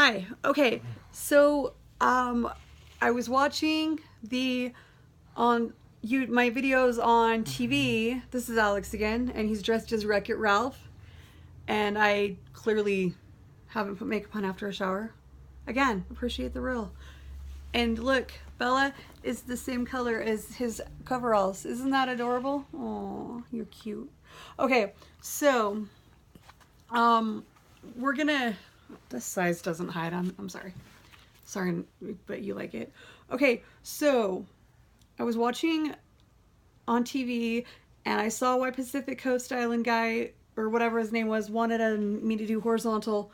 Hi. Okay. So, I was watching my videos on TV. This is Alex again, and he's dressed as Wreck-It Ralph. And I clearly haven't put makeup on after a shower. Again, appreciate the real. And look, Bella is the same color as his coveralls. Isn't that adorable? Oh, you're cute. Okay, so, we're gonna. This size doesn't hide. I'm sorry. Sorry, but you like it. Okay, so I was watching on TV and I saw why Pacific Coast Island guy or whatever his name was wanted me to do horizontal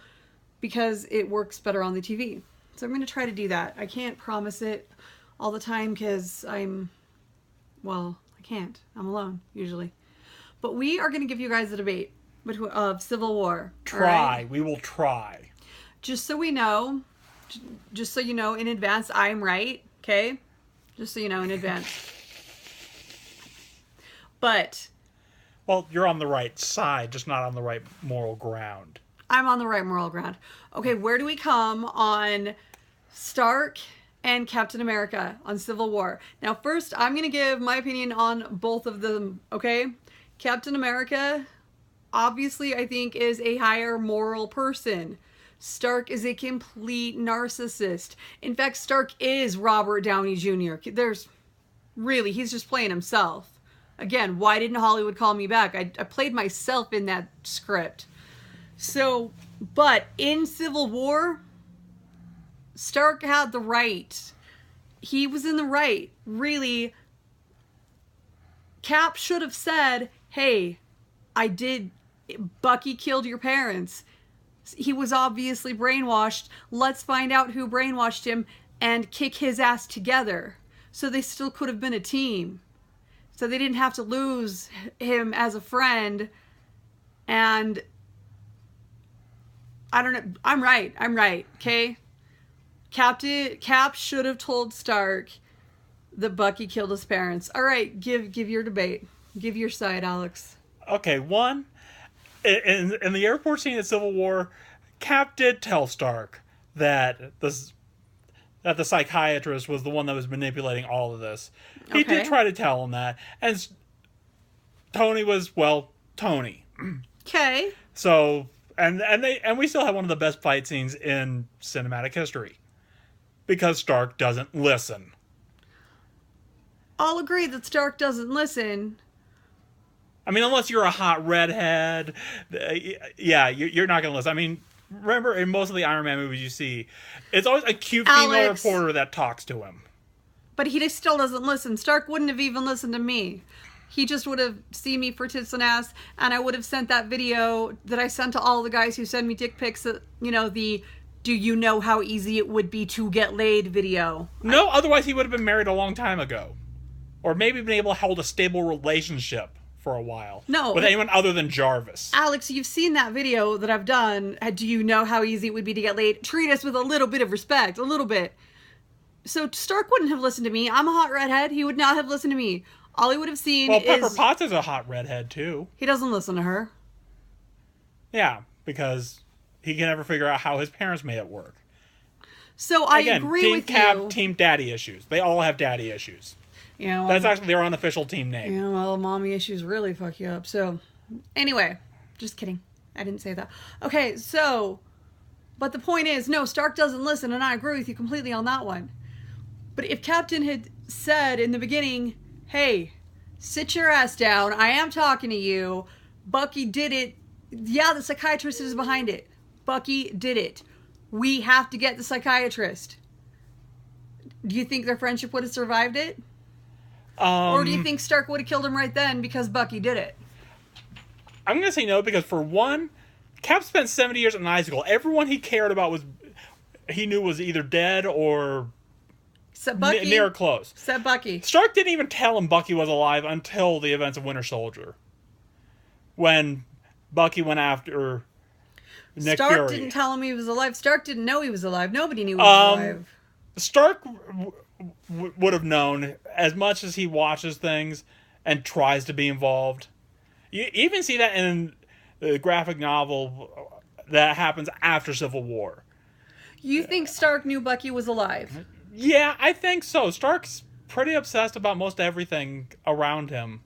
because it works better on the TV. So I'm going to try to do that. I can't promise it all the time because I can't. I'm alone usually. But we are going to give you guys a debate of Civil War. Try. Right? We will try. Just so you know in advance, I'm right. Okay? Just so you know in advance. But Well, you're on the right side, just not on the right moral ground. I'm on the right moral ground. Okay, where do we come on Stark and Captain America on Civil War? Now, first, I'm going to give my opinion on both of them, okay? Captain America, obviously, I think, is a higher moral person. Stark is a complete narcissist. In fact, Stark is Robert Downey Jr. He's just playing himself. Again, why didn't Hollywood call me back? I played myself in that script. So, but in Civil War, Stark had the right. He was in the right. Really, Cap should have said, hey, Bucky killed your parents. He was obviously brainwashed. Let's find out who brainwashed him and kick his ass together. So they still could have been a team. So they didn't have to lose him as a friend. And I don't know. I'm right. Okay. Cap should have told Stark that Bucky killed his parents. All right. Give your debate. Give your side, Alex. Okay, one, in the airport scene at Civil War, Cap did tell Stark that the psychiatrist was the one that was manipulating all of this. He did try to tell him that, and Tony was Tony. Okay. So and we still have one of the best fight scenes in cinematic history because Stark doesn't listen. I'll agree that Stark doesn't listen. I mean, unless you're a hot redhead, yeah, you're not going to listen. I mean, remember in most of the Iron Man movies you see, it's always a cute female reporter that talks to him. But he still doesn't listen. Stark wouldn't have even listened to me. He just would have seen me for tits and ass, and I would have sent that video that I sent to all the guys who send me dick pics, the do you know how easy it would be to get laid video. No, otherwise he would have been married a long time ago. Or maybe been able to hold a stable relationship for a while. No. With anyone other than Jarvis. Alex, you've seen that video that I've done. Do you know how easy it would be to get laid? Treat us with a little bit of respect. A little bit. So Stark wouldn't have listened to me. I'm a hot redhead. He would not have listened to me. All he would have seen is... Well, Pepper Potts is a hot redhead, too. He doesn't listen to her. Yeah, because he can never figure out how his parents made it work. So I agree with Team Cap, you. Team Daddy issues. They all have daddy issues. Yeah, well, that's actually their unofficial team name. Yeah, well, mommy issues really fuck you up. So, anyway, just kidding. I didn't say that. Okay, so, but the point is, no, Stark doesn't listen, and I agree with you completely on that one. But if Captain had said in the beginning, hey, sit your ass down, I am talking to you, Bucky did it, yeah, the psychiatrist is behind it. Bucky did it. We have to get the psychiatrist. Do you think their friendship would have survived it? Or do you think Stark would have killed him right then because Bucky did it? I'm going to say no because, for one, Cap spent 70 years in high school. Everyone he cared about he knew was either dead or near close. Except Bucky. Stark didn't even tell him Bucky was alive until the events of Winter Soldier. When Bucky went after Nick Fury. Stark didn't tell him he was alive. Stark didn't know he was alive. Nobody knew he was alive. Stark would have known as much as he watches things and tries to be involved. You even see that in the graphic novel that happens after Civil War. You think Stark knew Bucky was alive? Yeah, I think so. Stark's pretty obsessed about most everything around him.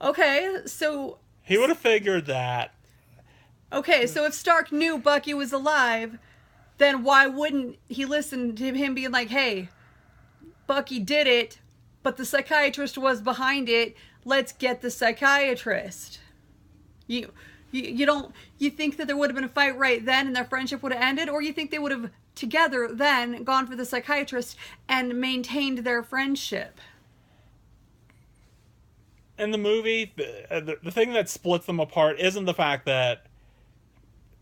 Okay, so He would have figured that. so if Stark knew Bucky was alive, then why wouldn't he listen to him being like, "Hey, Bucky did it, but the psychiatrist was behind it. Let's get the psychiatrist." You don't you think that there would have been a fight right then and their friendship would have ended, or you think they would have together then gone for the psychiatrist and maintained their friendship? In the movie, the thing that splits them apart isn't the fact that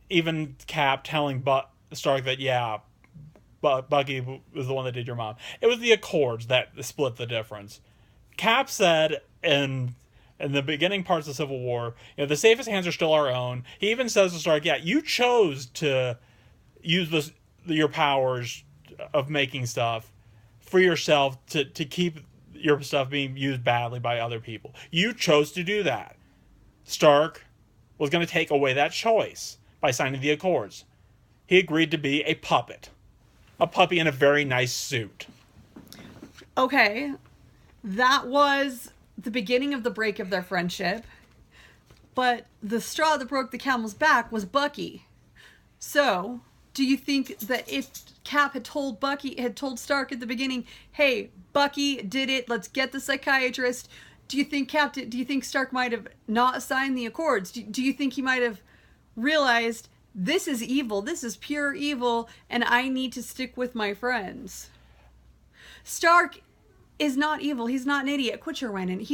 even Cap telling Stark that, yeah, Bucky was the one that did your mom. It was the Accords that split the difference. Cap said in the beginning parts of Civil War, the safest hands are still our own. He even says to Stark, yeah, you chose to use your powers of making stuff for yourself to keep your stuff being used badly by other people. You chose to do that. Stark was going to take away that choice by signing the Accords. He agreed to be a puppet. A puppy in a very nice suit. Okay, that was the beginning of the break of their friendship, but the straw that broke the camel's back was Bucky. So, do you think that if Cap had told Stark at the beginning, "Hey, Bucky did it, let's get the psychiatrist," do you think Stark might have not signed the Accords? Do you think he might have realized, this is evil, this is pure evil, and I need to stick with my friends? Stark is not evil. He's not an idiot. Quit your whining.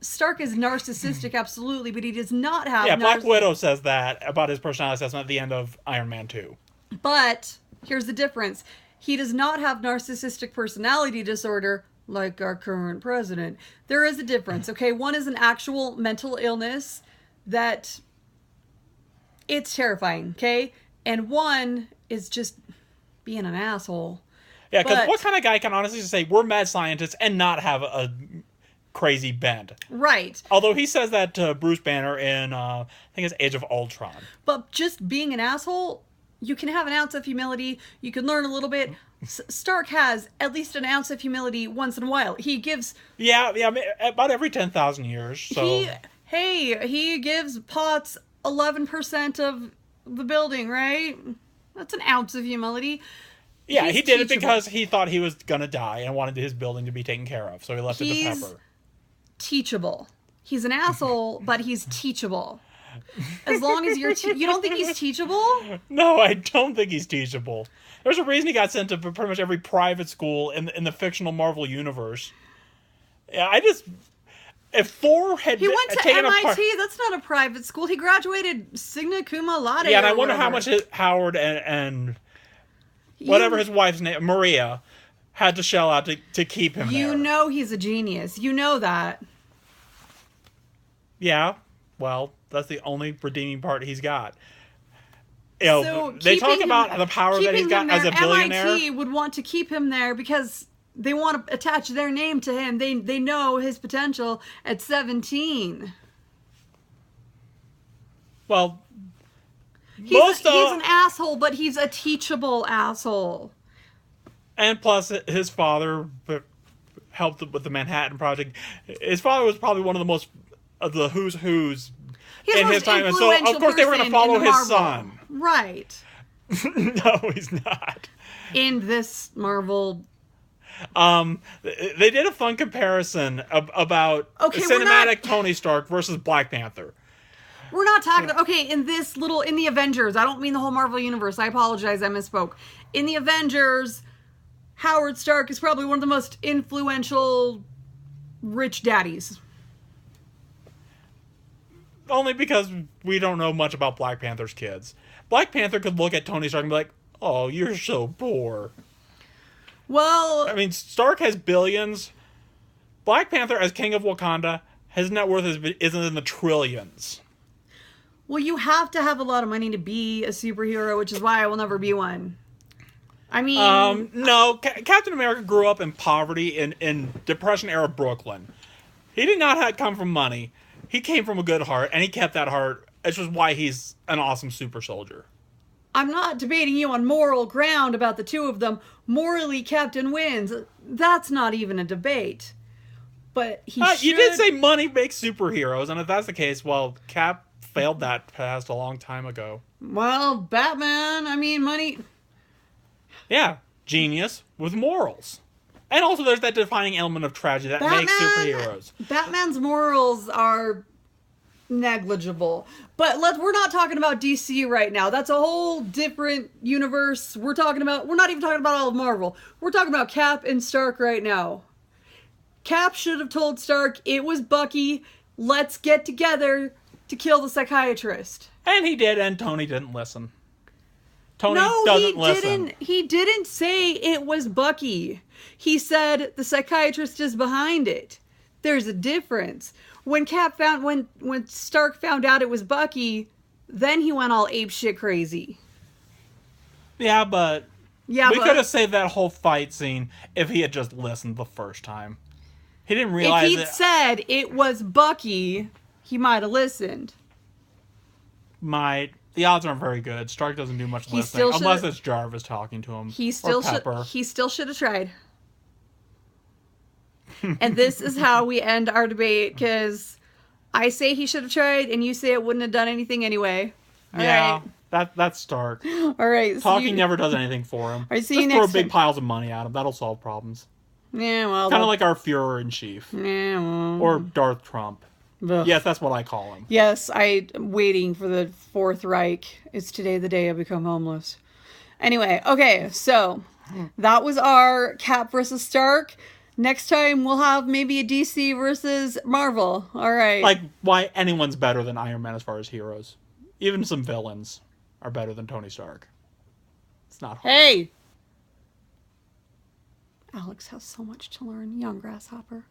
Stark is narcissistic, absolutely, but he does not have... Yeah, Black Widow says that about his personality assessment at the end of Iron Man 2. But here's the difference. He does not have narcissistic personality disorder like our current president. There is a difference, okay? One is an actual mental illness that it's terrifying, okay? And one is just being an asshole. Yeah, because what kind of guy can honestly say, we're mad scientists and not have a crazy bend? Right. Although he says that to Bruce Banner in, I think it's Age of Ultron. But just being an asshole, you can have an ounce of humility. You can learn a little bit. Stark has at least an ounce of humility once in a while. He gives... Yeah, about every 10,000 years. So. He gives Potts 11% of the building, right? That's an ounce of humility. Yeah, he did it because he thought he was going to die and wanted his building to be taken care of. So he left it to Pepper. Teachable. He's an asshole, but he's teachable. As long as you don't think he's teachable? No, I don't think he's teachable. There's a reason he got sent to pretty much every private school in the fictional Marvel universe. Yeah, if Thor had he went to taken MIT, that's not a private school. He graduated Sigma Cum Laude. Yeah, and I wonder how much Howard and whatever his wife's name, Maria, had to shell out to keep him there. You know he's a genius. You know that. Yeah, well, that's the only redeeming part he's got. So they talk about the power that he's got as a billionaire. MIT would want to keep him there because they want to attach their name to him. They know his potential at 17. Well, he's an asshole, but he's a teachable asshole. And plus, his father helped with the Manhattan Project. His father was probably one of the most of the who's in his time, and so of course they were going to follow his son. Right. No, he's not. In this Marvel. They did a fun comparison about cinematic Tony Stark versus Black Panther. We're not talking... Okay, in the Avengers, I don't mean the whole Marvel Universe. I apologize, I misspoke. In the Avengers, Howard Stark is probably one of the most influential rich daddies. Only because we don't know much about Black Panther's kids. Black Panther could look at Tony Stark and be like, "Oh, you're so poor." Well... I mean, Stark has billions. Black Panther, as King of Wakanda, his net worth isn't in the trillions. Well, you have to have a lot of money to be a superhero, which is why I will never be one. I mean... No, Captain America grew up in poverty in Depression-era Brooklyn. He did not come from money. He came from a good heart, and he kept that heart, which is why he's an awesome super soldier. I'm not debating you on moral ground about the two of them. Morally, Captain wins. That's not even a debate. But he should... You did say money makes superheroes, and if that's the case, well, Cap failed that past a long time ago. Well, Batman, I mean, money... Yeah, genius with morals. And also there's that defining element of tragedy that makes superheroes. Batman's morals are negligible. But we're not talking about DC right now. That's a whole different universe. We're not even talking about all of Marvel. We're talking about Cap and Stark right now. Cap should have told Stark it was Bucky. Let's get together to kill the psychiatrist. And he did, and Tony didn't listen. Tony doesn't listen. He didn't say it was Bucky. He said the psychiatrist is behind it. There's a difference. When Stark found out it was Bucky, then he went all apeshit crazy. Yeah, but we could have saved that whole fight scene if he had just listened the first time. He didn't realize if he'd said it was Bucky, he might have listened. The odds aren't very good. Stark doesn't do much listening unless it's Jarvis talking to him. He still should have tried. And this is how we end our debate, because I say he should have tried, and you say it wouldn't have done anything anyway. All right. That's Stark. All right. Talking never does anything for him. Just throw big piles of money at him. That'll solve problems. Yeah, well. Kind of like our Führer in chief. Yeah, well. Or Darth Trump. Ugh. Yes, that's what I call him. Yes, I'm waiting for the Fourth Reich. Is today the day I become homeless? Anyway, okay, so that was our Cap versus Stark. Next time we'll have maybe a DC versus Marvel. All right. Like, why anyone's better than Iron Man as far as heroes. Even some villains are better than Tony Stark. It's not hard. Hey! Alex has so much to learn. Young grasshopper.